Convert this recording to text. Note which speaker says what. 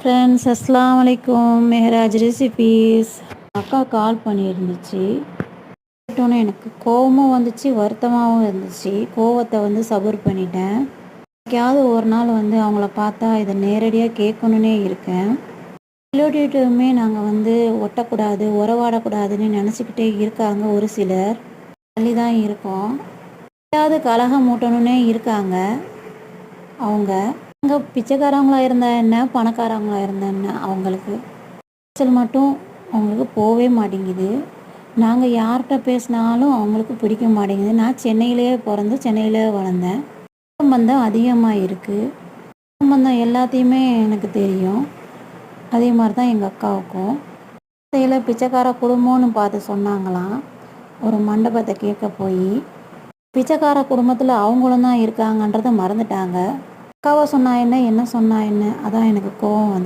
Speaker 1: Friends, அஸ்ஸலாமு அலைக்கும். Mehraj recipes. அக்கா கால் பண்ணியிருந்துச்சு. கேட்டோன்னே எனக்கு கோவமும் வந்துச்சு, வருத்தமாகவும் இருந்துச்சு. கோவத்தை சபூர் பண்ணிட்டேன். என்னைக்காவது ஒரு நாள் அவங்கள பார்த்தா இதை நேரடியாக கேட்கணுன்னே இருக்கேன். ரிலேட்டிவ்ட்டுமே நாங்கள் ஒட்டக்கூடாது, உறவாடக்கூடாதுன்னு நினச்சிக்கிட்டே இருக்காங்க. ஒரு சிலர் தள்ளி தான் இருக்கோம். ஏதாவது கலகம் மூட்டணுன்னே இருக்காங்க. அவங்க பிச்சைக்காரவங்களாக இருந்தால் என்ன, பணக்காரவங்களாக இருந்தால் என்ன, அவங்களுக்கு மட்டும் அவங்களுக்கு போகவே மாட்டேங்குது. நாங்கள் யார்கிட்ட பேசினாலும் அவங்களுக்கு பிடிக்க மாட்டேங்குது. நான் சென்னையிலேயே பிறந்து சென்னையிலே வளர்ந்தேன். சம்பந்தம் அதிகமாக இருக்குது. சம்பந்தம் எல்லாத்தையுமே எனக்கு தெரியும். அதே மாதிரி தான் எங்கள் அக்காவுக்கும். இதில் பிச்சைக்கார குடும்பம்னு பார்த்து சொன்னாங்களாம். ஒரு மண்டபத்தை கேட்க போய் பிச்சைக்கார குடும்பத்தில் அவங்களும் தான் இருக்காங்கன்றதை மறந்துட்டாங்க. அக்காவை சொன்னா என்ன, என்ன சொன்னா என்ன, அதான் எனக்கு கோவம் வந்துச்சு.